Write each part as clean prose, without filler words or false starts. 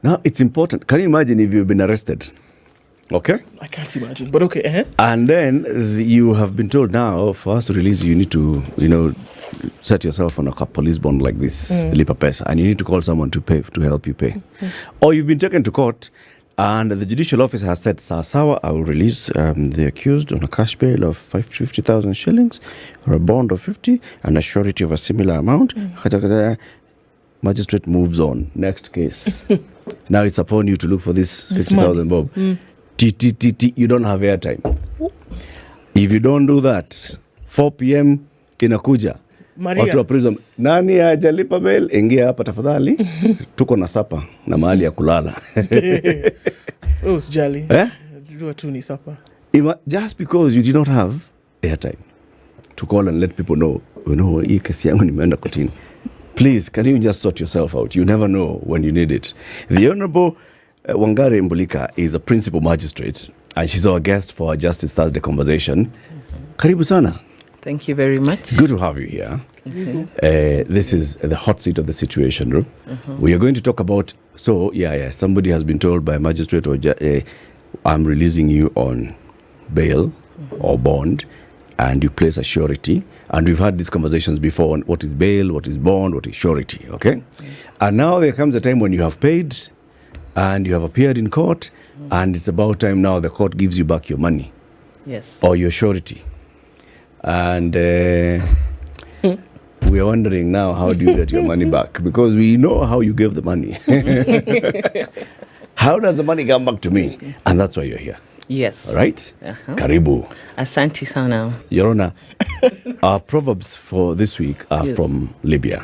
Now, it's important. Can you imagine if you've been arrested? Okay? I can't imagine, but okay. Uh-huh. And then you have been told now, for us to release you, you need to, set yourself on a police bond like this, lipa pesa, and you need to call someone to help you pay. Or you've been taken to court, and the judicial officer has said, Sawa, I will release the accused on a cash bail of 50,000 shillings, or a bond of 50, and a surety of a similar amount. Magistrate moves on. Next case. Now it's upon you to look for this 50,000 bob. You don't have airtime. If you don't do that, 4 p.m. inakuja. Watu wa prison, nani hajalipa bail? Ingia hapa tafadhali. Tuko na sapa na mahali ya kulala. Usijali. Jua tu ni sapa. Just because you did not have airtime to call and let people know, hii kesi yangu nimeenda kotini. Please, can you just sort yourself out? You never know when you need it. The Honorable Wangari Mbulikah is a principal magistrate, and she's our guest for our Justice Thursday conversation. Karibu sana. Thank you very much. Good to have you here. This is the hot seat of the situation room. We are going to talk about, somebody has been told by a magistrate, or I'm releasing you on bail or bond, and you place a surety. And we've had these conversations before on what is bail, what is bond, what is surety, okay? And now there comes a time when you have paid and you have appeared in court, and it's about time now the court gives you back your money. Yes. Or your surety. And we are wondering now, how do you get your money back? Because we know how you gave the money. How does the money come back to me? And that's why you're here. Yes. All right? Karibu. Asante sana. Your Honor, our proverbs for this week are from Libya.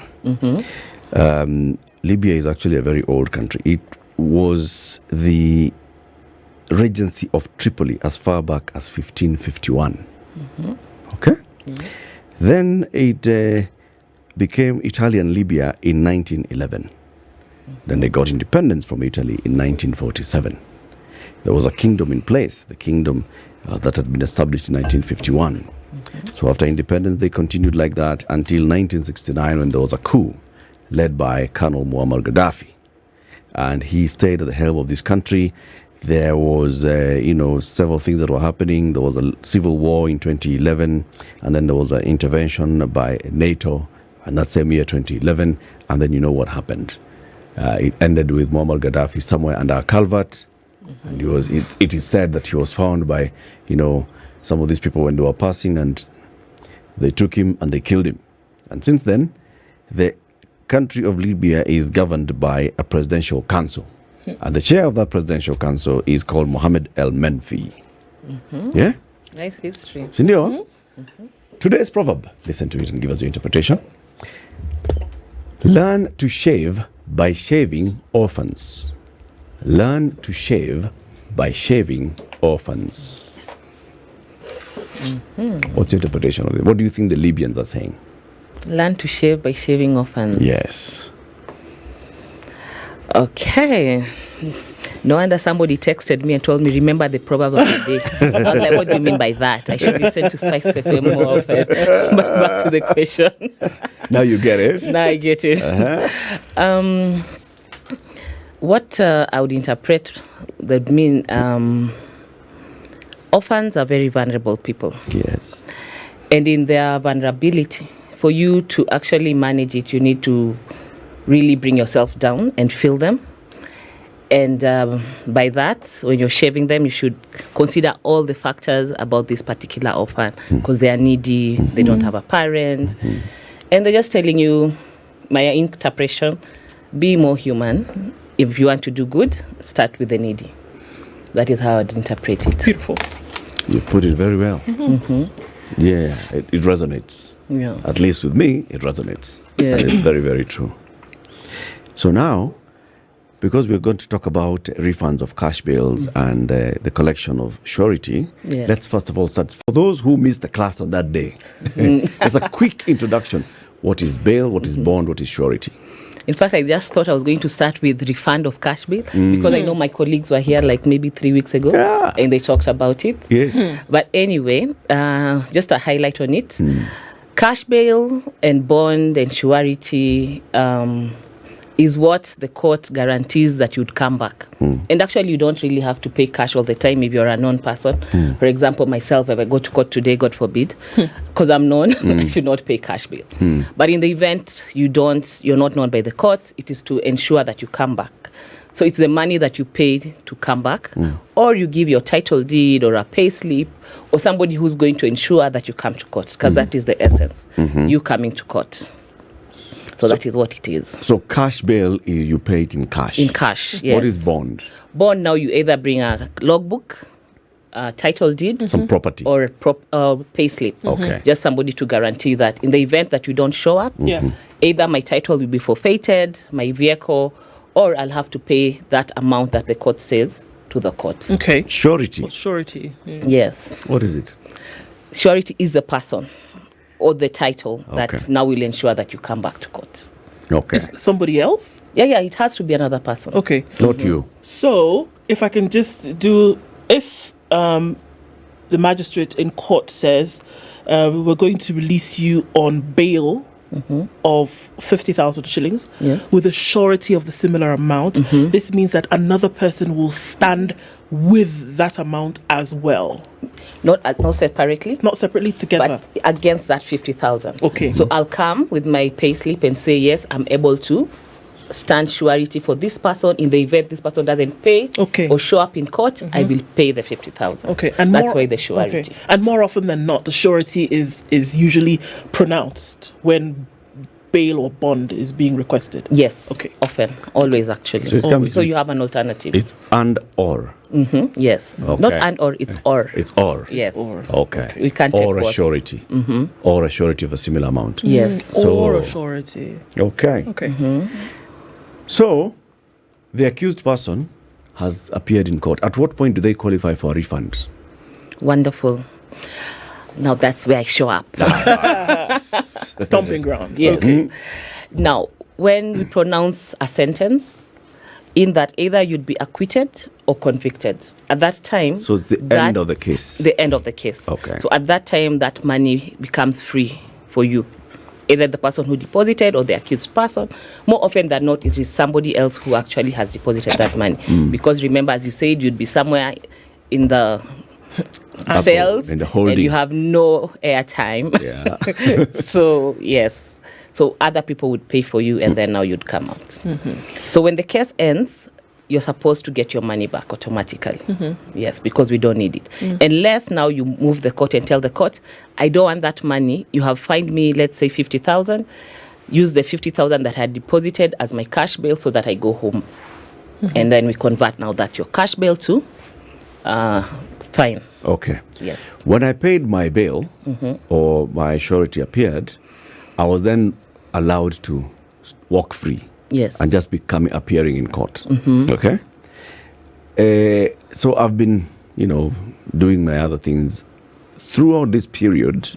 Libya is actually a very old country. It was the regency of Tripoli as far back as 1551. Okay? Then it became Italian Libya in 1911. Then they got independence from Italy in 1947. There was a kingdom in place, the kingdom that had been established in 1951. So after independence, they continued like that until 1969, when there was a coup led by Colonel Muammar Gaddafi. And he stayed at the helm of this country. There was, several things that were happening. There was a civil war in 2011, and then there was an intervention by NATO, and that same year, 2011, and then you know what happened. It ended with Muammar Gaddafi somewhere under a culvert. And it is said that he was found by, some of these people when they were passing, and they took him and they killed him. And since then, the country of Libya is governed by a presidential council. And the chair of that presidential council is called Mohammed El Menfi. Yeah? Nice history. Sindio? Today's proverb, listen to it and give us your interpretation. Learn to shave by shaving orphans. Learn to shave by shaving orphans. What's your interpretation of it? What do you think the Libyans are saying? Learn to shave by shaving orphans. Yes. Okay. No wonder somebody texted me and told me, remember the proverb of the day. I was like, what do you mean by that? I should listen to Spice FM more often. But back to the question. Now you get it. Now I get it. What I would interpret that mean, orphans are very vulnerable people. Yes. And in their vulnerability, for you to actually manage it, you need to really bring yourself down and feel them. And by that, when you're shaving them, you should consider all the factors about this particular orphan, because they are needy, they don't have a parent. And they're just telling you, my interpretation, be more human. If you want to do good, start with the needy. That is how I'd interpret it. Beautiful. You put it very well. Yeah, it resonates. Yeah. At least with me, it resonates. Yeah. And it's very, very true. So now, because we're going to talk about refunds of cash bills and the collection of surety, let's first of all start. For those who missed the class on that day, just a quick introduction. What is bail? What is bond? What is surety? In fact, I just thought I was going to start with refund of cash bill because I know my colleagues were here like maybe 3 weeks ago and they talked about it. Yes. But anyway, just a highlight on it. Cash bail and bond and surety is what the court guarantees that you'd come back. And actually, you don't really have to pay cash all the time if you're a known person. For example, myself, if I go to court today, God forbid, because I'm known, I should not pay cash bail. But in the event you're not known by the court, it is to ensure that you come back. So it's the money that you paid to come back, or you give your title deed or a pay slip, or somebody who's going to ensure that you come to court, because that is the essence, you coming to court. So that is what it is. So cash bail is you pay it in cash? In cash, yes. What is bond? Bond, now you either bring a logbook, a title deed, Some property? or a pay slip. Okay. Just somebody to guarantee that in the event that you don't show up, either my title will be forfeited, my vehicle, or I'll have to pay that amount that the court says to the court. Okay. Surety? Surety. Yeah. Yes. What is it? Surety is the person or the title Okay. that now will ensure that you come back to court. Okay. Is somebody else? Yeah, it has to be another person. Okay. Not you. So, if I can just do, if the magistrate in court says we're going to release you on bail of 50,000 shillings with a surety of the similar amount, this means that another person will stand with that amount as well. Not separately. Not separately, together. But against that 50,000. Okay. So I'll come with my pay slip and say, yes, I'm able to stand surety for this person. In the event this person doesn't pay or show up in court, I will pay the 50,000. Okay. And that's why the surety. Okay. And more often than not, the surety is usually pronounced when bail or bond is being requested. Yes. Okay. Often. Always, actually. So you have an alternative. It's and or. Yes. Okay. Not and or, it's or. It's or. Yes. Or. Okay. We can't take or a both. surety. Or a surety of a similar amount. Yes. So- Or a surety. Okay. Okay. So, the accused person has appeared in court. At what point do they qualify for a refund? Wonderful. Now that's where I show up. Stomping ground. Yes. Okay. Now, when we pronounce a sentence, in that either you'd be acquitted or convicted. At that time... So it's the end of the case? The end of the case. Okay. So at that time, that money becomes free for you. Either the person who deposited or the accused person. More often than not, it is somebody else who actually has deposited that money. Because remember, as you said, you'd be somewhere in the... cells, in the holding. and you have no airtime. Yeah. So yes, so other people would pay for you, and then now you'd come out. So when the case ends, you're supposed to get your money back automatically. Yes, because we don't need it. Unless now you move the court and tell the court, I don't want that money. You have fined me, let's say 50,000. Use the 50,000 that I had deposited as my cash bail so that I go home. And then we convert now that your cash bail to fine. Okay. Yes. When I paid my bail or my surety appeared, I was then allowed to walk free. Yes. And just appearing in court. Okay? So I've been, doing my other things. Throughout this period,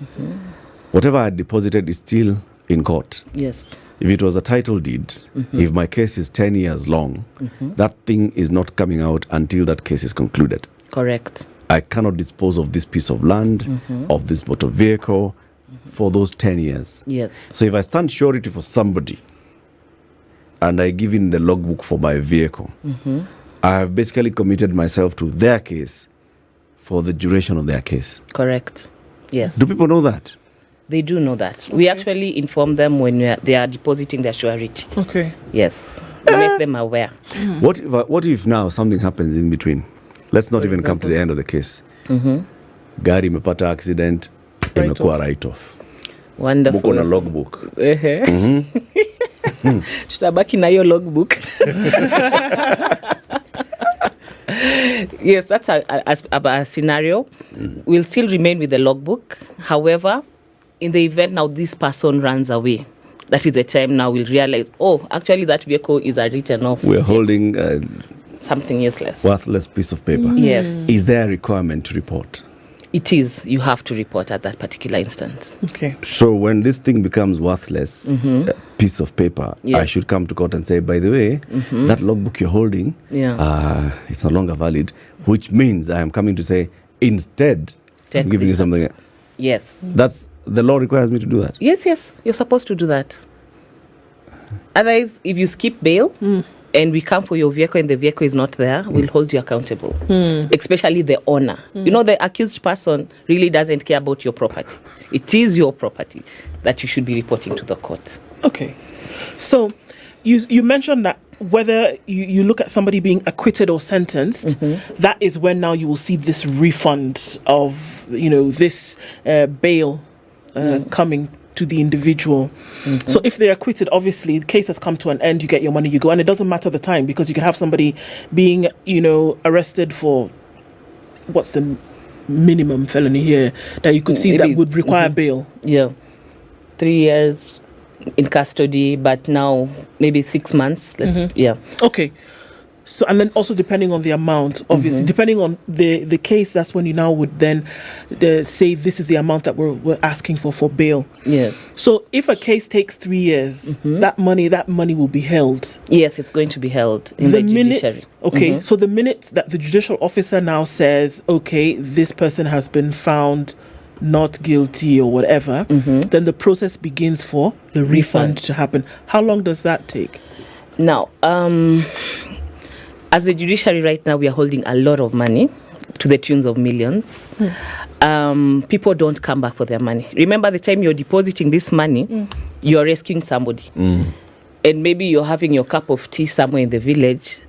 whatever I had deposited is still in court. Yes. If it was a title deed, if my case is 10 years long, that thing is not coming out until that case is concluded. Correct. I cannot dispose of this piece of land, of this motor vehicle, for those 10 years. Yes. So if I stand surety for somebody, and I give in the logbook for my vehicle, I have basically committed myself to their case for the duration of their case. Correct. Yes. Do people know that? They do know that. We actually inform them when they are depositing their surety. Okay. Yes. We make them aware. What if now something happens in between? Let's not even come to the end of the case. Gari imepata accident, imekuwa write-off. Wonderful. Muko na logbook. Tutabaki na hiyo logbook. Yes, that's a scenario. We'll still remain with the logbook. However, in the event now this person runs away, that is the time now we'll realize, actually that vehicle is a written off. We're holding something useless. Worthless piece of paper. Yes. Is there a requirement to report? It is. You have to report at that particular instance. Okay. So when this thing becomes worthless piece of paper, Yeah. I should come to court and say, by the way, that logbook you're holding, it's no longer valid, which means I am coming to say, instead, I'm giving you something. Yes. The law requires me to do that. Yes. You're supposed to do that. Otherwise, if you skip bail and we come for your vehicle and the vehicle is not there, we'll hold you accountable, especially the owner. You know, the accused person really doesn't care about your property. It is your property that you should be reporting to the court. Okay. So you mentioned that whether you look at somebody being acquitted or sentenced, that is when now you will see this refund of, this bail coming to the individual. So if they're acquitted, obviously the case has come to an end, you get your money, you go, and it doesn't matter the time, because you could have somebody being, arrested for what's the minimum felony here that you could see Maybe, that would require bail. Yeah. 3 years in custody, but now maybe 6 months. Okay. So, and then also depending on the amount, obviously, depending on the case, that's when you now would then say this is the amount that we're asking for bail. Yes. So if a case takes 3 years, that money will be held. Yes, it's going to be held in the judiciary. Okay, so the minute that the judicial officer now says, okay, this person has been found not guilty or whatever, then the process begins for the refund to happen. How long does that take? Now, as a judiciary right now, we are holding a lot of money to the tunes of millions. People don't come back for their money. Remember, the time you're depositing this money, you're rescuing somebody. And maybe you're having your cup of tea somewhere in the village.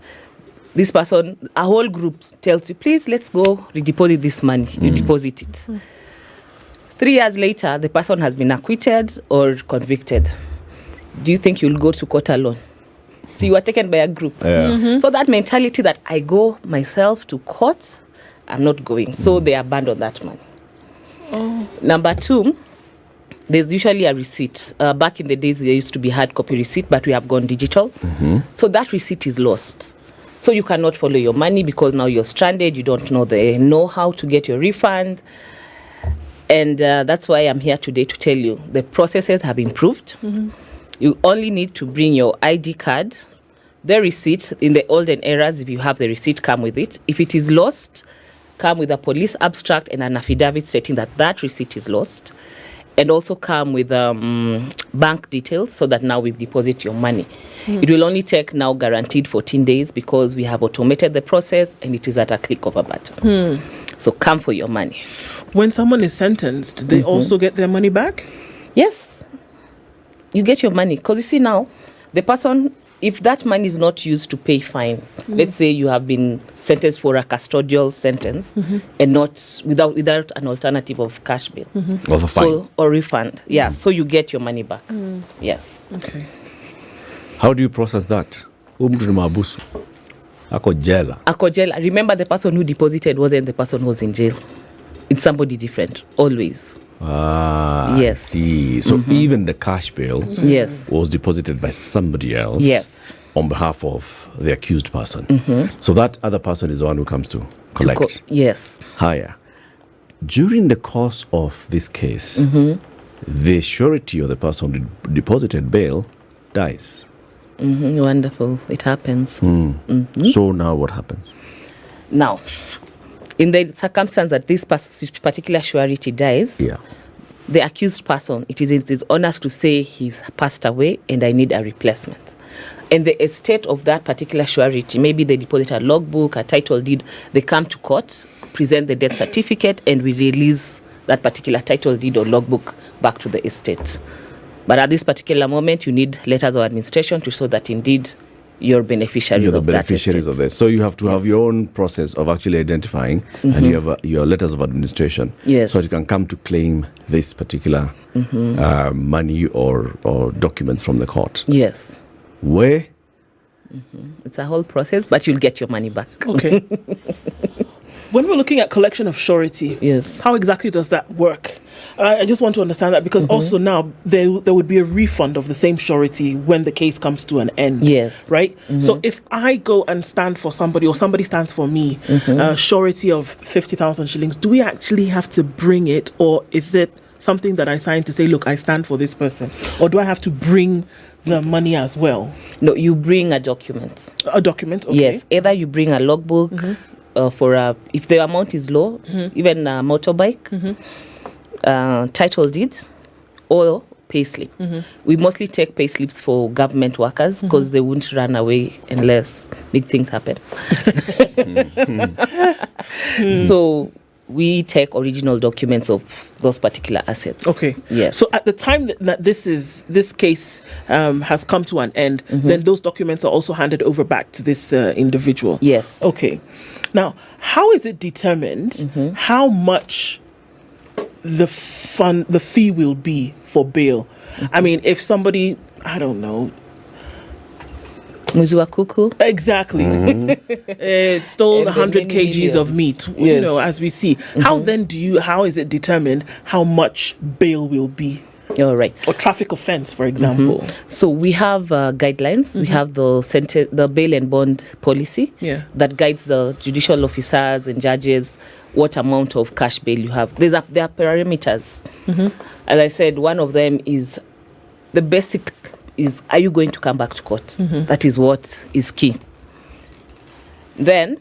This person, a whole group tells you, please, let's go redeposit this money. You deposit it. 3 years later, the person has been acquitted or convicted. Do you think you'll go to court alone? So you are taken by a group. So that mentality that I go myself to court, I'm not going. So they abandon that money. Number two, there's usually a receipt. Back in the days, there used to be hard copy receipt, but we have gone digital. So that receipt is lost. So you cannot follow your money because now you're stranded. You don't know how to get your refund. And that's why I'm here today to tell you the processes have improved. You only need to bring your ID card, the receipt. In the olden eras, if you have the receipt, come with it. If it is lost, come with a police abstract and an affidavit stating that that receipt is lost. And also come with bank details so that now we deposit your money. It will only take now guaranteed 14 days because we have automated the process and it is at a click of a button. So come for your money. When someone is sentenced, they also get their money back? Yes. You get your money. Because you see now, the person, if that money is not used to pay fine, let's say you have been sentenced for a custodial sentence and not without an alternative of cash bail. Of a fine. Or refund. Yeah, so you get your money back. Yes. Okay. How do you process that? Ako jela. Remember, the person who deposited wasn't the person who was in jail. It's somebody different, always. Yes. I see. So even the cash bail was deposited by somebody else on behalf of the accused person. So that other person is the one who comes to collect. Yes. Higher. During the course of this case, the surety or the person who deposited bail dies. Wonderful. It happens. So now what happens? Now, in the circumstance that this particular surety dies, the accused person, it is honest to say he's passed away and I need a replacement. And the estate of that particular surety, maybe they deposit a logbook, a title deed, they come to court, present the death certificate, and we release that particular title deed or logbook back to the estate. But at this particular moment, you need letters of administration to show that indeed you're beneficiaries of that estate. So you have to have your own process of actually identifying, and you have your letters of administration. Yes. So you can come to claim this particular money or documents from the court. Yes. Where? It's a whole process, but you'll get your money back. Okay. When we're looking at collection of surety, how exactly does that work? I just want to understand that because also now there would be a refund of the same surety when the case comes to an end. Yes. Right? So if I go and stand for somebody or somebody stands for me, surety of 50,000 shillings, do we actually have to bring it, or is it something that I sign to say, look, I stand for this person? Or do I have to bring the money as well? No, you bring a document. A document? Okay. Yes. Either you bring a logbook if the amount is low, even a motorbike, title deed, or payslip. We mostly take payslips for government workers because they won't run away unless big things happen. So we take original documents of those particular assets. Okay. Yes. So at the time that this case has come to an end, then those documents are also handed over back to this individual. Yes. Okay. Now, how is it determined how much the fee will be for bail? I mean, if somebody, I don't know, Muzua Kuku. exactly, stole 100 kgs of meat, you know, as we see. How then how is it determined how much bail will be? All right. Or traffic offense, for example. So we have guidelines. We have the bail and bond policy that guides the judicial officers and judges what amount of cash bail you have. There are parameters. As I said, one of them is the basic is, are you going to come back to court? That is what is key. Then,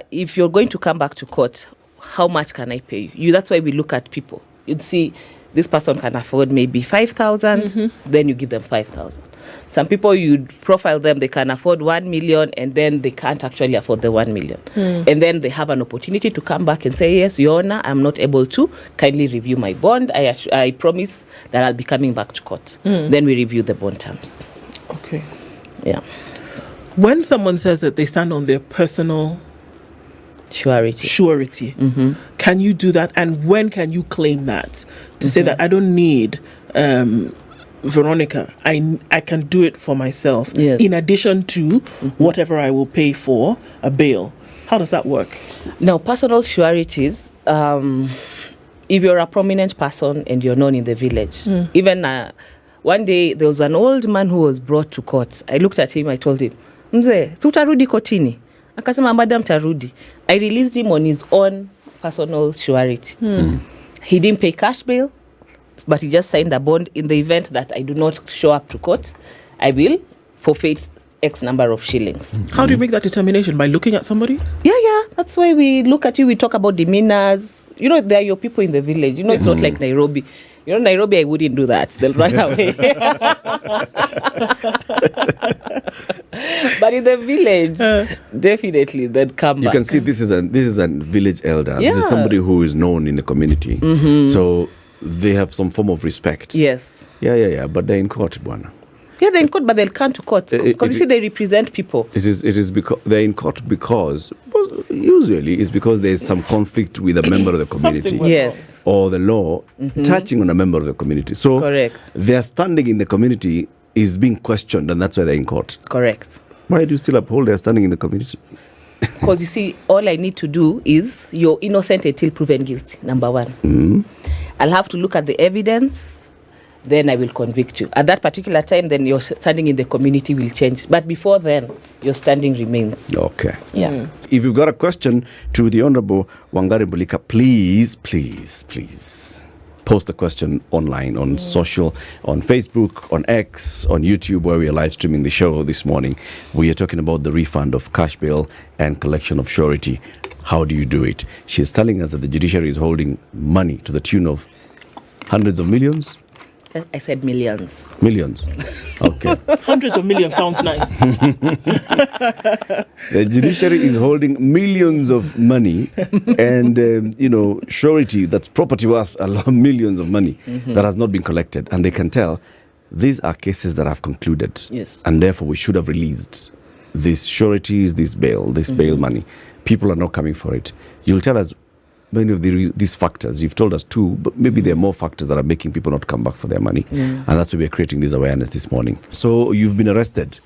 if you're going to come back to court, how much can I pay you? That's why we look at people. You'd see this person can afford maybe 5,000, then you give them 5,000. Some people, you'd profile them, they can afford 1 million, and then they can't actually afford the 1 million. And then they have an opportunity to come back and say, yes, Your Honor, I'm not able to. Kindly review my bond. I promise that I'll be coming back to court. Then we review the bond terms. Okay. Yeah. When someone says that they stand on their personal surety, can you do that? And when can you claim that? To say that I don't need Veronica, I can do it for myself, in addition to whatever I will pay for a bail. How does that work? Now, personal sureties, if you're a prominent person and you're known in the village, even one day there was an old man who was brought to court. I looked at him, I told him, Mzee, tutarudi kotini. Akasema, Madam tarudi. I released him on his own personal surety. He didn't pay cash bail, but he just signed a bond. In the event that I do not show up to court, I will forfeit X number of shillings. How do you make that determination? By looking at somebody? Yeah. That's why we look at you. We talk about demeanors. You know, they're your people in the village. You know, it's not like Nairobi. You know, Nairobi, I wouldn't do that. They'll run away. But in the village, definitely, they'd come back. You can see this is a village elder. This is somebody who is known in the community. So they have some form of respect. Yes. Yeah. But they're in court, Bwana. Yeah, they're in court, but they'll come to court. Because you see, they represent people. It is because they're in court because, usually, it's because there's some conflict with a member of the community. Yes. Or the law touching on a member of the community. So correct. Their standing in the community is being questioned, and that's why they're in court. Correct. Why do you still uphold their standing in the community? Because you see, all I need to do is you're innocent until proven guilty, number one. I'll have to look at the evidence, then I will convict you. At that particular time, then your standing in the community will change. But before then, your standing remains. Okay. Yeah. If you've got a question to the Honorable Wangari Mbulikah, please post the question online, on social, on Facebook, on X, on YouTube, where we are live streaming the show this morning. We are talking about the refund of cash bail and collection of surety. How do you do it? She's telling us that the judiciary is holding money to the tune of hundreds of millions. I said millions. Millions. Okay. Hundreds of millions sounds nice. The judiciary is holding millions of money and, surety, that's property worth a lot, millions of money that has not been collected. And they can tell these are cases that have concluded. Yes. And therefore we should have released these sureties, this bail money. People are not coming for it. You'll tell us many of these factors. You've told us two, but maybe there are more factors that are making people not come back for their money. And that's why we're creating this awareness this morning. So you've been arrested,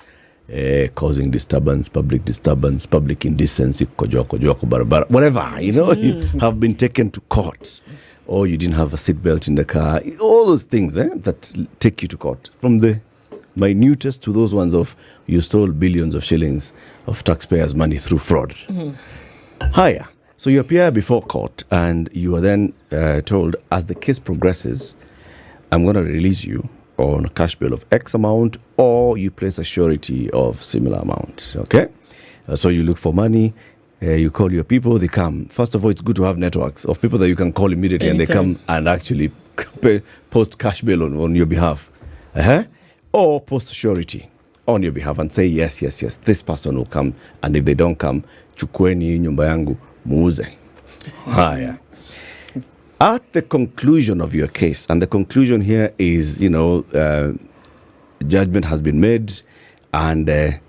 causing disturbance, public indecency, whatever, you have been taken to court. Or you didn't have a seatbelt in the car. All those things that take you to court. From the minutest to those ones of you stole billions of shillings of taxpayers' money through fraud. Higher. So you appear before court and you are then told, as the case progresses, I'm going to release you on a cash bail of X amount, or you place a surety of similar amount. Okay? So you look for money. You call your people, they come. First of all, it's good to have networks of people that you can call immediately and they come and actually post cash bail on your behalf. Or post surety on your behalf and say, yes, this person will come. And if they don't come, chukweni nyumba yangu muuze. Haya. At the conclusion of your case, and the conclusion here is, judgment has been made and,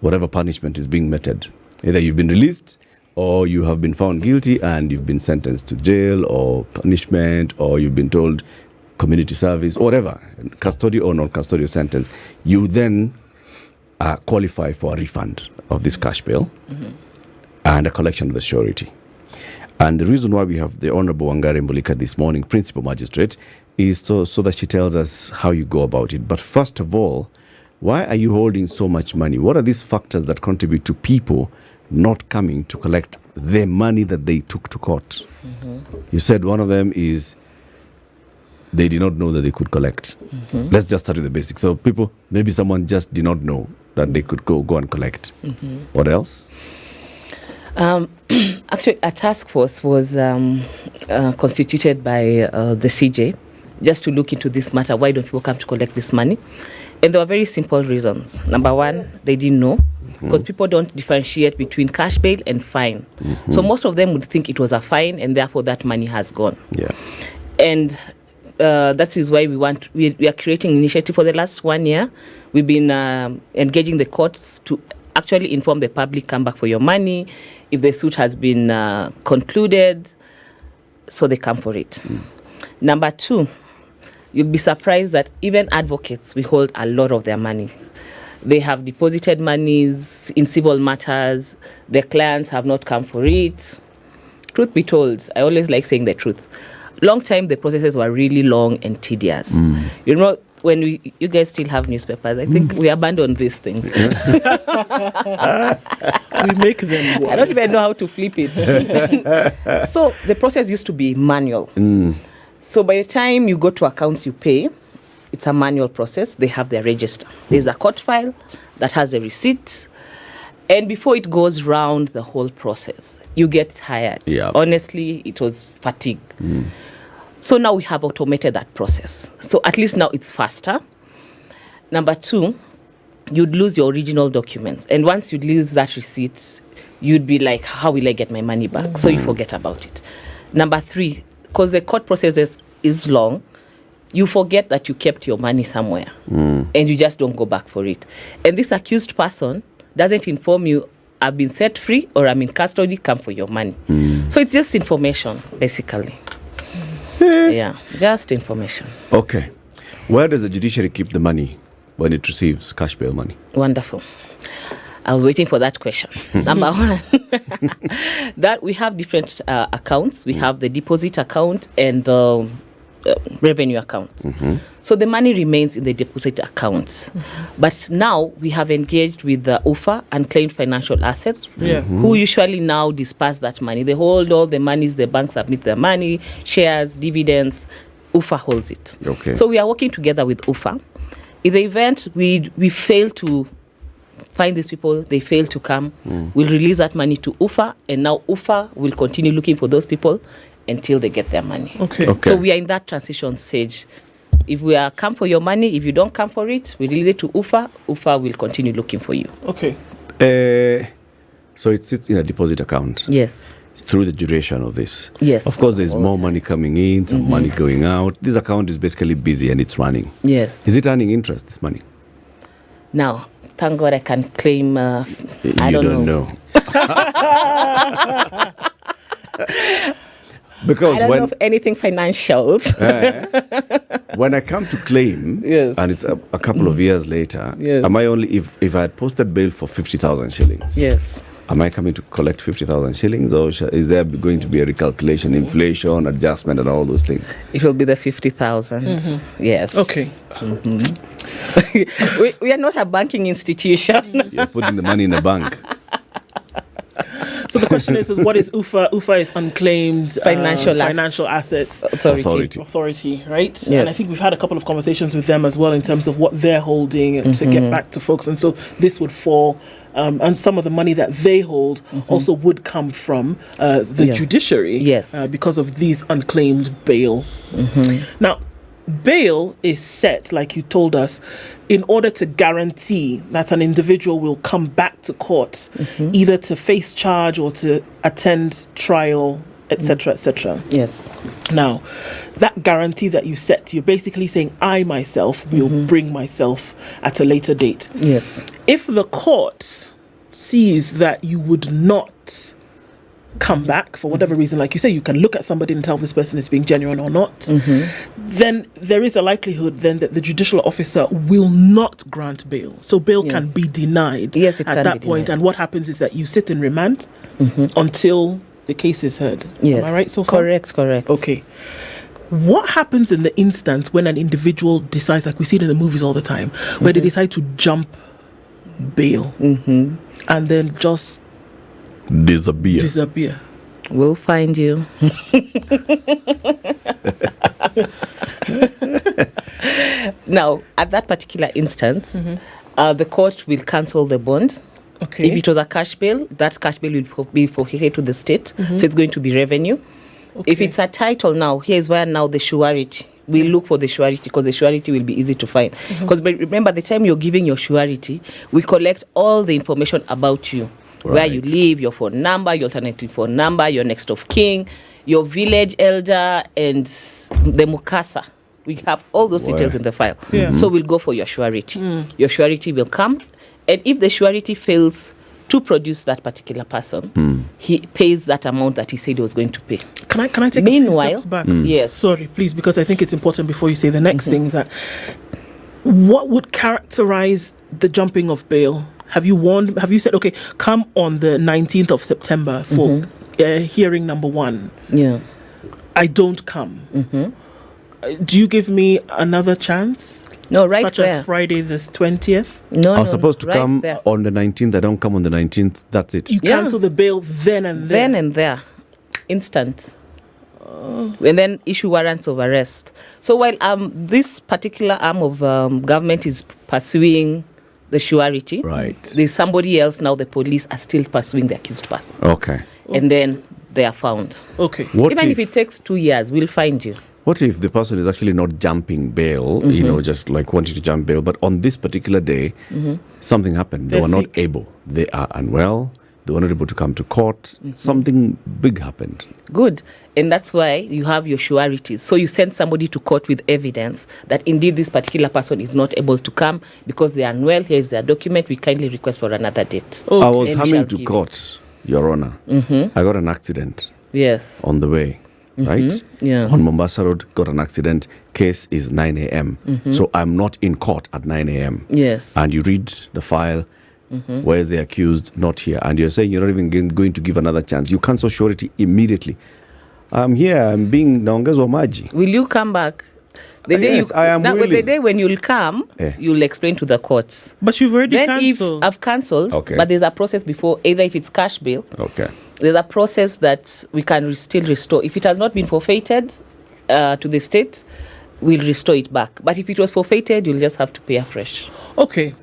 whatever punishment is being meted. Either you've been released or you have been found guilty and you've been sentenced to jail or punishment, or you've been told community service, or whatever, custodial or non-custodial sentence. You then qualify for a refund of this cash bail and a collection of the surety. And the reason why we have the Honorable Wangari Mbulikah this morning, Principal Magistrate, is so that she tells us how you go about it. But first of all, why are you holding so much money? What are these factors that contribute to people not coming to collect the money that they took to court? You said one of them is they did not know that they could collect. Let's just start with the basics. So maybe someone just did not know that they could go and collect. What else? Actually, a task force was constituted by the Sigei just to look into this matter. Why don't people come to collect this money? And there were very simple reasons. Number one, they didn't know, because people don't differentiate between cash bail and fine. So most of them would think it was a fine, and therefore that money has gone. Yeah. And that is why we are creating an initiative for the last 1 year. We've been engaging the courts to actually inform the public, come back for your money, if the suit has been concluded, so they come for it. Number two, you'll be surprised that even advocates withhold a lot of their money. They have deposited monies in civil matters. Their clients have not come for it. Truth be told, I always like saying the truth. Long time, the processes were really long and tedious. When you guys still have newspapers, I think we abandoned these things. We make them work. I don't even know how to flip it. So the process used to be manual. So by the time you go to accounts, you pay. It's a manual process. They have their register. There's a court file that has a receipt. And before it goes round the whole process, you get tired. Honestly, it was fatigue. So now we have automated that process. So at least now it's faster. Number two, you'd lose your original documents. And once you lose that receipt, you'd be like, how will I get my money back? So you forget about it. Number three, because the court process is long, you forget that you kept your money somewhere. And you just don't go back for it. And this accused person doesn't inform you, I've been set free or I'm in custody, come for your money. So it's just information, basically. Yeah, just information. Okay. Where does the judiciary keep the money when it receives cash bail money? Wonderful. I was waiting for that question. Number one, that we have different accounts. We have the deposit account and the revenue account. So the money remains in the deposit account. But now we have engaged with the UFA, Unclaimed Financial Assets, who usually now disperse that money. They hold all the monies, the banks submit their money, shares, dividends. UFA holds it. Okay. So we are working together with UFA. In the event we fail to find these people, they fail to come, we'll release that money to UFA, and now UFA will continue looking for those people until they get their money. Okay. So we are in that transition stage. If we are come for your money, if you don't come for it, we release it to UFA. UFA will continue looking for you. Okay. So it sits in a deposit account. Yes. Through the duration of this. Yes. Of course, there's more money coming in, some money going out. This account is basically busy and it's running. Yes. Is it earning interest, this money? Now, thank God I can claim, I don't know. Because I don't know of anything financials. When I come to claim, and it's a couple of years later, Yes. am I only, if I had posted bail for 50,000 shillings, Yes. am I coming to collect 50,000 shillings, or is there going to be a recalculation, inflation, adjustment, and all those things? It will be the 50,000. Yes. Okay. we are not a banking institution. You're putting the money in the bank. So the question is what is UFA? UFA is Unclaimed Financial Assets Authority, right? Yes. And I think we've had a couple of conversations with them as well in terms of what they're holding to get back to folks. And so this would fall, and some of the money that they hold also would come from the judiciary, because of these unclaimed bail. Now, bail is set, like you told us, in order to guarantee that an individual will come back to court, either to face charge or to attend trial, etc., etc. Yes. Now, that guarantee that you set, you're basically saying, I myself will bring myself at a later date. Yes. If the court sees that you would not come back for whatever reason, like you say, you can look at somebody and tell if this person is being genuine or not, then there is a likelihood then that the judicial officer will not grant bail. So bail can be denied at that point. And what happens is that you sit in remand until the case is heard. Yes. Am I right so far? Correct. Okay. What happens in the instance when an individual decides, like we see it in the movies all the time, where they decide to jump bail and then just disappear? We'll find you. Now, at that particular instance, the court will cancel the bond. Okay. If it was a cash bill, that cash bill will be forfeited to the state, so it's going to be revenue. Okay. If it's a title now, here's where now the surety. We look for the surety because the surety will be easy to find. Because remember, the time you're giving your surety, we collect all the information about you. Right. Where you live, your phone number, your alternative phone number, your next of kin, your village elder, and the mukasa. We have all those details in the file. Yeah. So we'll go for your surety. Your surety will come. And if the surety fails to produce that particular person, he pays that amount that he said he was going to pay. Can I take a few steps back? Yes. Sorry, please, because I think it's important before you say the next thing is that what would characterize the jumping of bail? Have you said, okay, come on the 19th of September for hearing number 1. Yeah. I don't come. Do you give me another chance? No, right Such there. as Friday the 20th? No, I was supposed to right come there. on the 19th. I don't come on the 19th. That's it. You cancel the bail then and there? Then and there. Instant. And then issue warrants of arrest. So while this particular arm of government is pursuing the surety, Right. there's somebody else now, the police are still pursuing the accused person. Okay. And then they are found. Okay. Even if it takes 2 years, we'll find you. What if the person is actually not jumping bail, just like wanting to jump bail, but on this particular day, something happened. They They're were not sick. able. They are unwell. They were not able to come to court. Something big happened. Good. And that's why you have your sureties. So you send somebody to court with evidence that indeed this particular person is not able to come because they are unwell. Here's their document. We kindly request for another date. I was And we shall coming to give court, Your Honor. I got an accident Yes. on the way, right? Yeah. On Mombasa Road, got an accident. Case is 9 a.m. So I'm not in court at 9 a.m. Yes. And you read the file. Where is the accused? Not here. And you're saying you're not even going to give another chance. You cancel surety immediately. I'm here. I'm being naongezwa maji. Will you come back? The day Yes, I am now, willing. the day when you'll come, you'll explain to the courts. But you've already Then cancelled. if I've cancelled, Okay. but there's a process before, either if it's cash bail, Okay. there's a process that we can still restore. If it has not been forfeited to the state, we'll restore it back. But if it was forfeited, you'll just have to pay afresh. Okay.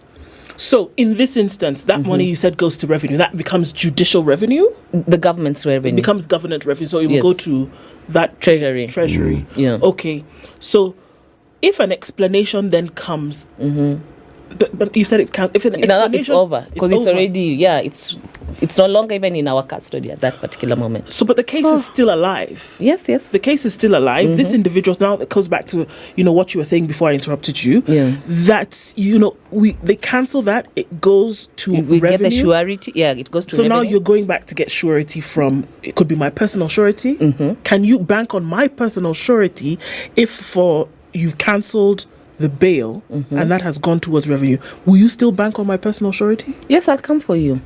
So in this instance, that money you said goes to revenue. That becomes judicial revenue? The government's revenue. It becomes government revenue. So it will Yes. go to that Treasury. treasury. Yeah. Okay. So if an explanation then comes, but you said it's if an No, explanation it's over because it's over. already it's no longer even in our custody at that particular moment. So, but the case is still alive. Yes. The case is still alive. This individual now, that goes back to what you were saying before I interrupted you. Yeah. That they cancel that. It goes to We revenue. get the surety. Yeah, it goes to So now revenue. you're going back to get surety from, it could be my personal surety. Can you bank on my personal surety if you've cancelled the bail and that has gone towards revenue? Will you still bank on my personal surety? Yes, I'll come for you.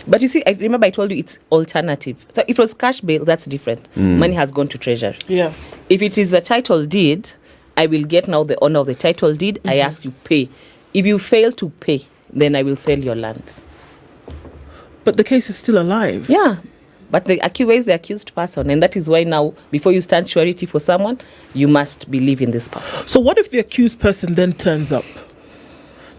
But you see, I remember I told you it's alternative. So if it was cash bail, that's different. Money has gone to treasury. Yeah. If it is a title deed, I will get now the owner of the title deed. I ask you pay. If you fail to pay, then I will sell your land. But the case is still alive. Yeah. But where is the accused person? And that is why now, before you stand surety for someone, you must believe in this person. So what if the accused person then turns up?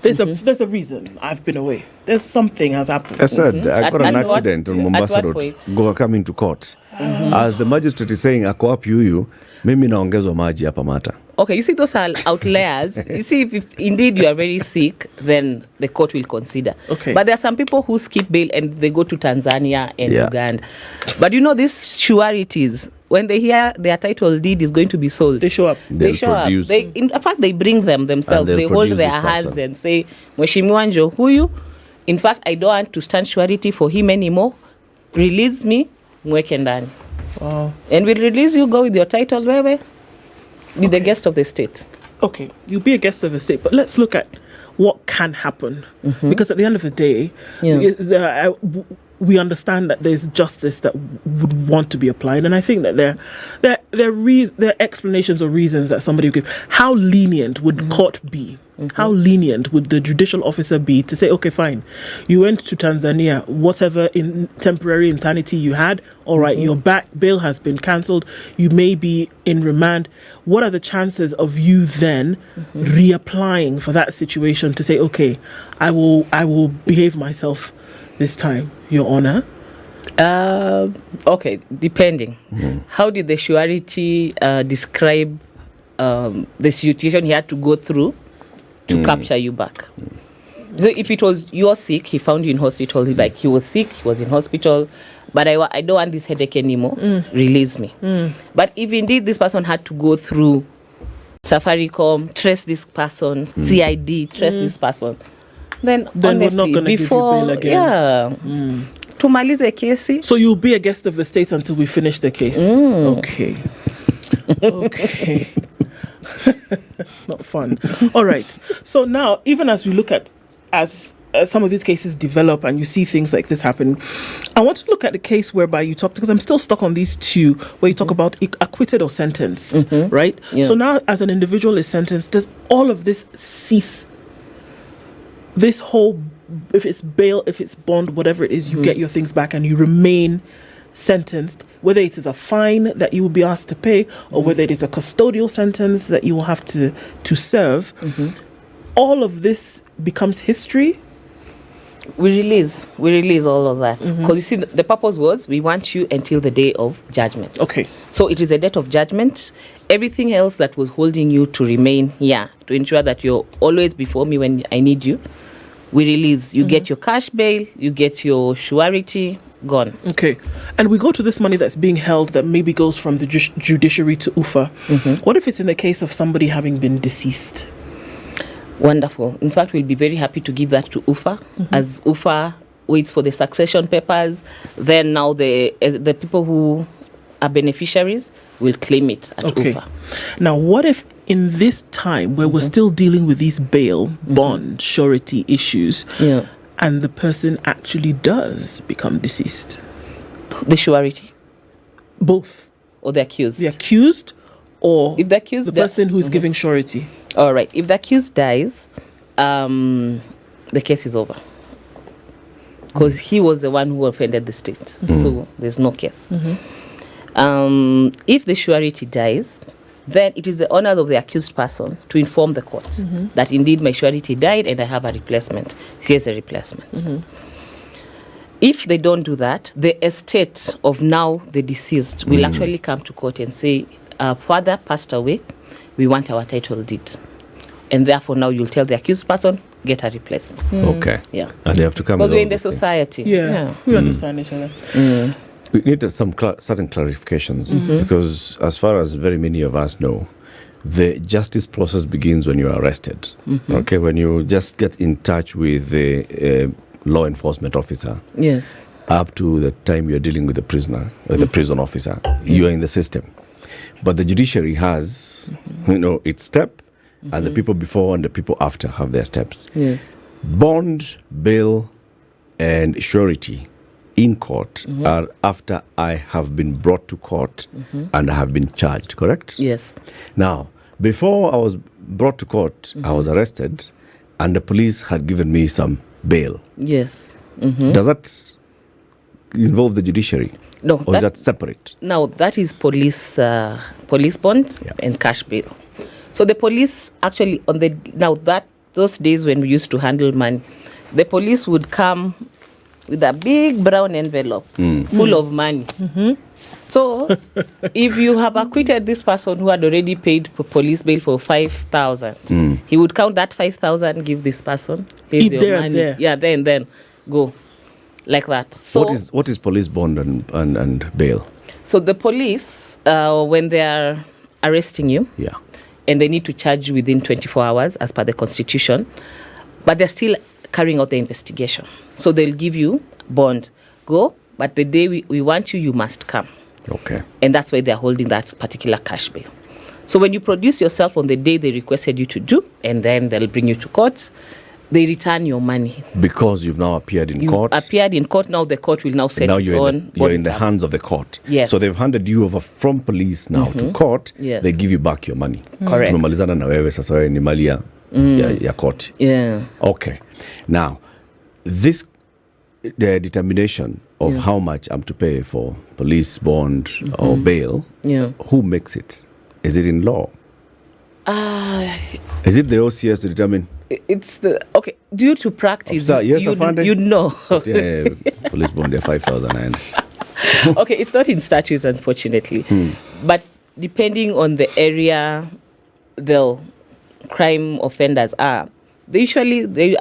There's a reason I've been away. There's something has happened. I said, I got an accident on Mombasa what Road. Coming to court. As the magistrate is saying, ako wapi huyu, mimi naongezwa maji hapa Mata. Okay, you see, those are outliers. You see, if indeed you are very sick, then the court will consider. Okay. But there are some people who skip bail and they go to Tanzania and Uganda. But you know, these sureties, when they hear their title deed is going to be sold, They show up. They show up. In fact, they bring them themselves. They hold their hands and say, Mheshimiwa Njo huyu, in fact, I don't want to stand surety for him anymore. Release me, mweke ndani. Wow. And we'll release you, go with your title, wewe. Be the guest of the state. Okay, you'll be a guest of the state, but let's look at what can happen. Because at the end of the day, we understand that there's justice that would want to be applied, and I think that there are explanations or reasons that somebody would give. How lenient would court be? How lenient would the judicial officer be to say, okay, fine, you went to Tanzania, whatever in temporary insanity you had, all right, your bail has been cancelled, you may be in remand. What are the chances of you then reapplying for that situation to say, okay, I will behave myself this time, Your Honor? Okay, depending. How did the surety describe the situation he had to go through to capture you back? So if it was you're sick, he found you in hospital, he was sick, he was in hospital, but I don't want this headache anymore, release me. But if indeed this person had to go through Safaricom, trace this person, CID, trace this person, then honestly, we're not going to give you bail again. Tumalize kesi. So you'll be a guest of the state until we finish the case. Okay. Okay. Not fun. All right. So now, even as we look at as some of these cases develop and you see things like this happen, I want to look at the case whereby you talked, because I'm still stuck on these two, where you talk about acquitted or sentenced, right? Yeah. So now, as an individual is sentenced, does all of this cease? This whole, if it's bail, if it's bond, whatever it is, you get your things back and you remain sentenced, whether it is a fine that you will be asked to pay or whether it is a custodial sentence that you will have to serve. All of this becomes history. We release all of that. Because you see, the purpose was we want you until the day of judgment. Okay. So it is a date of judgment. Everything else that was holding you to remain here, to ensure that you're always before me when I need you, we release. You get your cash bail, you get your surety, gone. Okay. And we go to this money that's being held that maybe goes from the judiciary to UFA. What if it's in the case of somebody having been deceased? Wonderful. In fact, we'll be very happy to give that to UFA. As UFA waits for the succession papers, then now the people who are beneficiaries will claim it at UFA. Now, what if in this time where we're still dealing with these bail, bond, surety issues, and the person actually does become deceased? The surety. Both. Or the accused. The accused or if the accused the person who's giving surety. All right. If the accused dies, the case is over. Because he was the one who offended the state. So there's no case. If the surety dies, then it is the honor of the accused person to inform the court that indeed my surety died and I have a replacement. Here's a replacement. If they don't do that, the estate of now the deceased will actually come to court and say, our father passed away, we want our title deed. And therefore now you'll tell the accused person, get a replacement. Okay. Yeah. And they have to come. Because we're in the society. Yeah. We understand each other. We need some certain clarifications because as far as very many of us know, the justice process begins when you are arrested. Okay, when you just get in touch with the law enforcement officer. Yes. Up to the time you're dealing with the prisoner, or the prison officer, you are in the system. But the judiciary has, its step, and the people before and the people after have their steps. Yes. Bond, bail, and surety in court are after I have been brought to court and I have been charged, correct? Yes. Now, before I was brought to court, I was arrested and the police had given me some bail. Yes. Does that involve the judiciary? No. Or is that separate? Now, that is police bond and cash bail. So the police actually, those days when we used to handle money, the police would come with a big brown envelope full of money. So if you have acquitted this person who had already paid police bail for 5,000, he would count that 5,000, give this person, here's your money. There. Yeah, then go. Like that. So what is police bond and bail? So the police, when they are arresting you, and they need to charge you within 24 hours as per the Constitution, but they're still carrying out the investigation. So they'll give you bond. Go, but the day we want you, you must come. Okay. And that's why they're holding that particular cash bail. So when you produce yourself on the day they requested you to do, and then they'll bring you to court, they return your money. Because you've now appeared in court. Appeared in court, now the court will now set now its own. You're in the hands of the court. Yes. So they've handed you over from police now to court. Yes. They give you back your money. Correct. Tumemalizana na wewe sasa wewe ni mali ya court. Yeah. Okay. Now, this the determination of how much I'm to pay for police bond or bail, who makes it? Is it in law? Is it the OCS to determine? It's due to practice. Officer, yes, you'd know. Police bond, they're 5,000 and okay, it's not in statutes, unfortunately, but depending on the area the crime offenders are, they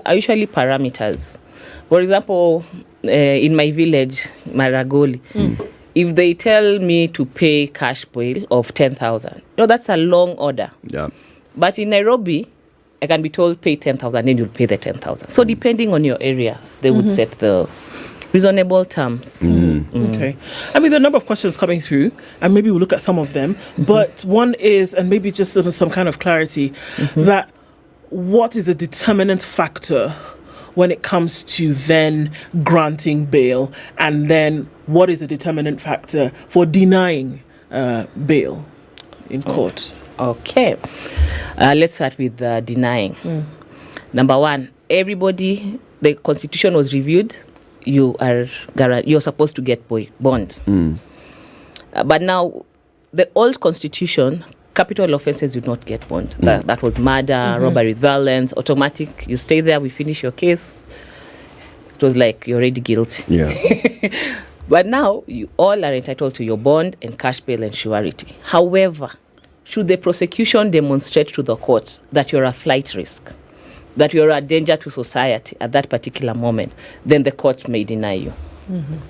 are usually parameters. For example, in my village, Maragoli, if they tell me to pay cash bail of 10,000, that's a long order. Yeah. But in Nairobi, I can be told pay 10,000, then you'll pay the 10,000. So depending on your area, they would set the reasonable terms. Okay. I mean, there are a number of questions coming through, and maybe we'll look at some of them. But one is, and maybe just some kind of clarity, that what is a determinant factor when it comes to then granting bail, and then what is a determinant factor for denying bail in court? Okay. Let's start with denying. Number one, everybody, the Constitution was reviewed. You're supposed to get bond. But now, the old Constitution, capital offences do not get bond. That was murder, robbery with violence, automatic. You stay there, we finish your case. It was like you're already guilty. Yeah. But now, you all are entitled to your bond and cash bail and surety. However, should the prosecution demonstrate to the court that you're a flight risk, that you're a danger to society at that particular moment, then the court may deny you.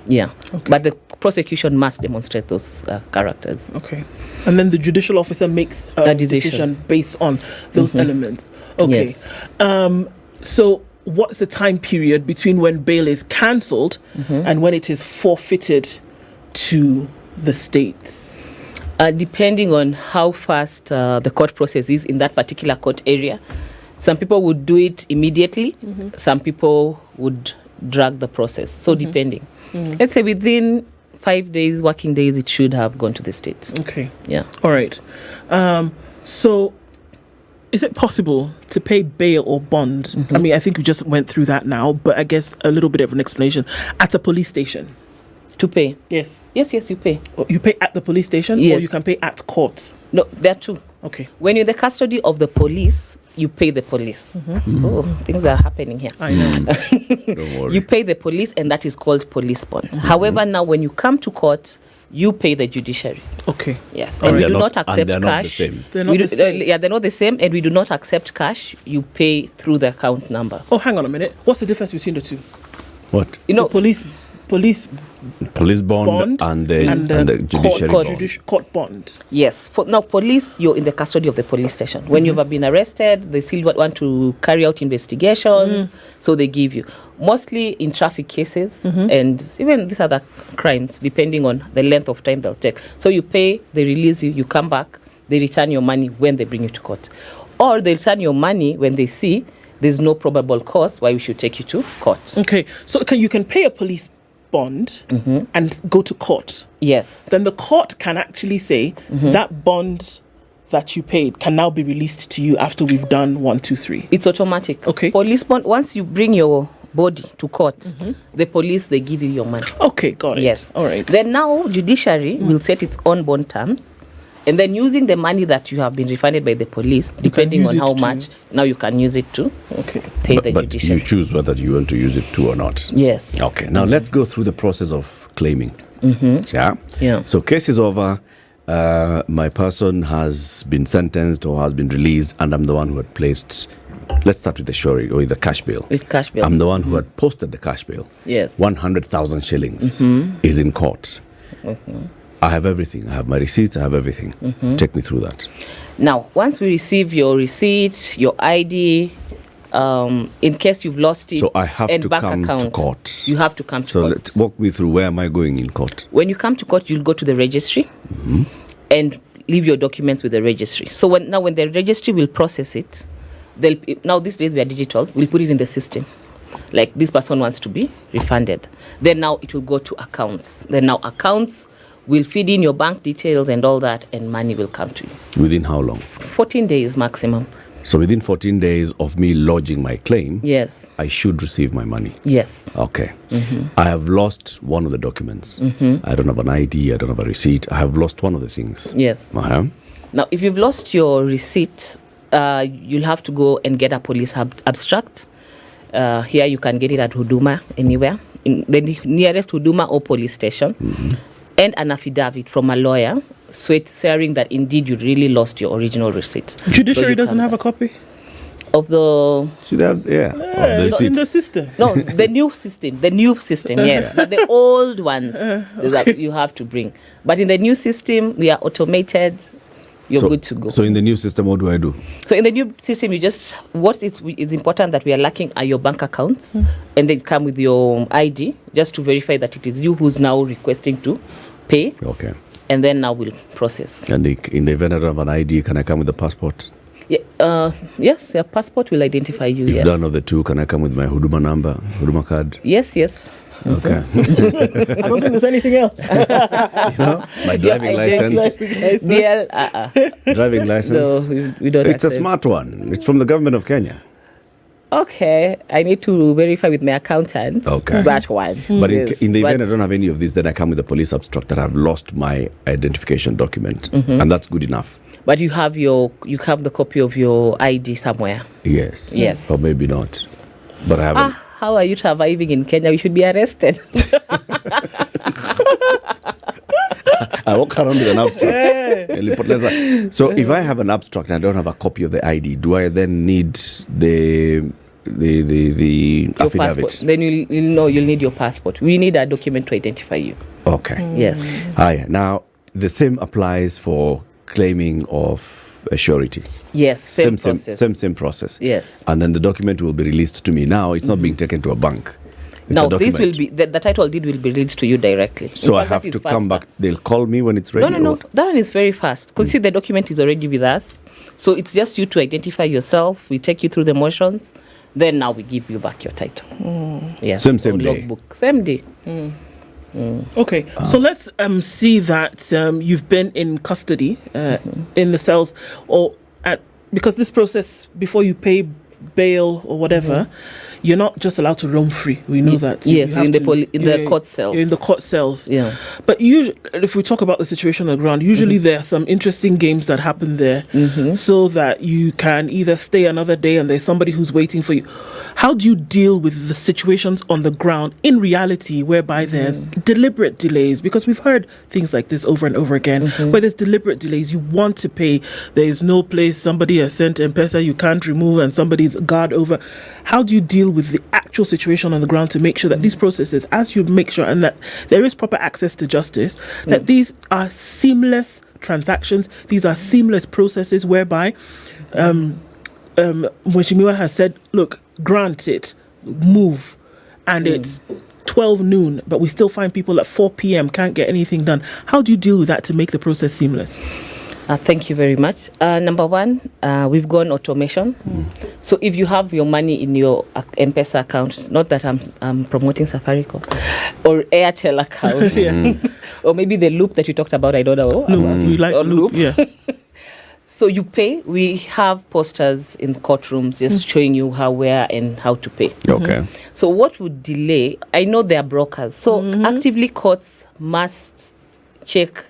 Yeah. Okay. But the prosecution must demonstrate those characters. Okay. And then the judicial officer makes a decision based on those elements. Okay. Yes. So what's the time period between when bail is cancelled and when it is forfeited to the states? Depending on how fast the court process is in that particular court area. Some people would do it immediately. Some people would drag the process. So depending. Let's say within 5 days, working days, it should have gone to the states. Okay. Yeah. All right. So is it possible to pay bail or bond? I mean, I think we just went through that now, but I guess a little bit of an explanation. At a police station. To pay? Yes. Yes, you pay. You pay at the police station? Yes. Or you can pay at court? No, there are two. Okay. When you're in the custody of the police, you pay the police. Oh, things are happening here. I know. Don't worry. You pay the police, and that is called police bond. However, now when you come to court, you pay the judiciary. Okay. Yes. And we do not accept they're cash. They're not the same. They're not the same, and we do not accept cash. You pay through the account number. Oh, hang on a minute. What's the difference between the two? What? The police bond and the judiciary bond. Court bond. Yes. Now, police, you're in the custody of the police station. When you've been arrested, they still want to carry out investigations, so they give you. Mostly in traffic cases and even these other crimes, depending on the length of time they'll take. So you pay, they release you, you come back, they return your money when they bring you to court. Or they return your money when they see there's no probable cause why we should take you to court. Okay. So you can pay a police bond and go to court. Yes. Then the court can actually say that bond that you paid can now be released to you after we've done 1, 2, 3. It's automatic. Okay. Police bond, once you bring your body to court, the police, they give you your money. Okay, got it. Yes. All right. Then now Judiciary will set its own bond terms, and then using the money that you have been refunded by the police, depending use on it how to- much, now you can use it to Okay. pay the But Judiciary. you choose whether you want to use it to or not. Yes. Okay, now let's go through the process of claiming. Yeah? Yeah. So case is over. My person has been sentenced or has been released, and I'm the one who had placed. Let's start with the surety or with the cash bill. With cash bill. I'm the one who had posted the cash bill. Yes. 100,000 shillings is in court. I have everything. I have my receipts. I have everything. Take me through that. Now, once we receive your receipt, your ID, in case you've lost it, So I have and to bank come to account, court. you have to come to So court. walk me through, where am I going in court? When you come to court, you'll go to the registry and leave your documents with the registry. So when the registry will process it, now these days we are digital, we'll put it in the system. Like, this person wants to be refunded. Then now it will go to accounts. Then now accounts will feed in your bank details and all that, and money will come to you. Within how long? 14 days maximum. So within 14 days of me lodging my claim, Yes. I should receive my money. Yes. Okay. I have lost one of the documents. I don't have an ID. I don't have a receipt. I have lost one of the things. Yes. Uh-huh. Now, if you've lost your receipt, you'll have to go and get a police abstract. Here you can get it at Huduma, anywhere, in the nearest Huduma or police station, and an affidavit from a lawyer swearing that indeed you really lost your original receipt. Judiciary doesn't have a copy? Of the... See that? Yeah. Of the Not in receipt. the system. No, the new system, yes. But the old ones, that you have to bring. But in the new system, we are automated. You're good to go. So in the new system, what do I do? So in the new system, what is important that we are lacking are your bank accounts, and they come with your ID, just to verify that it is you who's now requesting to pay, Okay. and then now we'll process. And in the event I don't have an ID, can I come with the passport? Yeah, yes, your passport will identify you. If Yes. none of the two, can I come with my Huduma number, Huduma card? Yes. Okay. I don't think there's anything else. My driving license. DL, Driving license. no, we don't It's a accept. smart one. It's from the government of Kenya. Okay, I need to verify with my accountant. Okay. That one. But Yes, in the event but- I don't have any of these, then I come with a police abstract that I've lost my identification document, and that's good enough. But you have the copy of your ID somewhere. Yes. Yes. Or maybe not. But I haven't. How are you surviving in Kenya? You should be arrested. I walk around with an abstract. So if I have an abstract and I don't have a copy of the ID, do I then need the Your affidavit? passport. Then you'll need your passport. We need a document to identify you. Okay. Yes. Now the same applies for claiming of a surety. Yes. Same process. Same process. Yes. And then the document will be released to me. Now it's not being taken to a bank. It's Now a this will document. be the title deed will be released to you directly. So In I fact, have that to is come faster. back. They'll call me when it's ready. No. or what? That one is very fast. Because see, the document is already with us. So it's just you to identify yourself. We take you through the motions. Then now we give you back your title. Yes. Same Or day. logbook. Same day. Okay, so let's see that you've been in custody in the cells, because this process before you pay bail or whatever, you're not just allowed to roam free. We know that. Yes, You have in the court cells. You're in the court cells. Yeah. But usually, if we talk about the situation on the ground, usually there are some interesting games that happen there, so that you can either stay another day and there's somebody who's waiting for you. How do you deal with the situations on the ground in reality whereby there's deliberate delays? Because we've heard things like this over and over again, where there's deliberate delays. You want to pay, there is no place, somebody has sent M-Pesa you can't remove, and somebody's guard over. How do you deal with the actual situation on the ground to make sure that these processes, as you make sure, and that there is proper access to justice, that these are seamless transactions, these are seamless processes whereby Mheshimiwa has said, look, grant it, move, and it's 12 noon, but we still find people at 4 p.m. can't get anything done. How do you deal with that to make the process seamless? Thank you very much. Number one, we've gone automation. So if you have your money in your M-Pesa account, not that I'm promoting Safaricom, or Airtel account, or maybe the loop that you talked about, I don't know. Loop, we like or loop, yeah. So you pay. We have posters in courtrooms just showing you how, where, and how to pay. Okay. So what would delay? I know there are brokers. So actively courts must check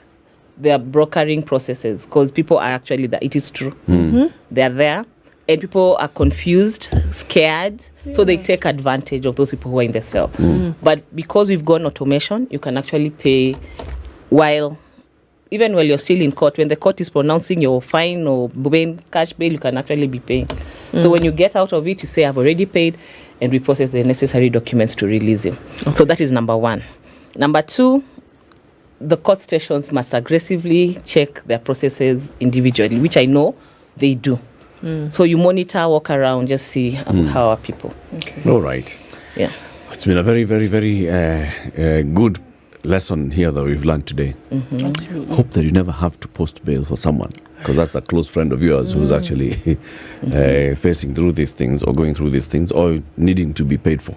their brokering processes because people are actually there. It is true. They are there. And people are confused, scared. So they take advantage of those people who are in the cell. But because we've gone automation, you can actually pay even while you're still in court. When the court is pronouncing your fine or cash bail, you can actually be paying. So when you get out of it, you say, I've already paid, and we process the necessary documents to release you. So that is number one. Number two, the court stations must aggressively check their processes individually, which I know they do. So you monitor, walk around, just see how are people. Okay. All right. Yeah. It's been a very, very, very good lesson here that we've learned today. Hope that you never have to post bail for someone, because that's a close friend of yours who's actually facing through these things or going through these things or needing to be paid for.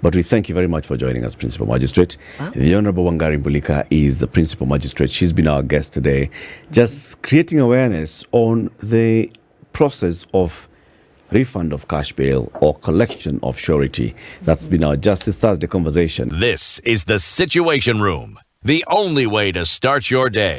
But we thank you very much for joining us, Principal Magistrate. The Honorable Wangari Mbulikah is the Principal Magistrate. She's been our guest today, just creating awareness on the process of refund of cash bail or collection of surety. That's been our Justice Thursday conversation. This is the Situation Room, the only way to start your day.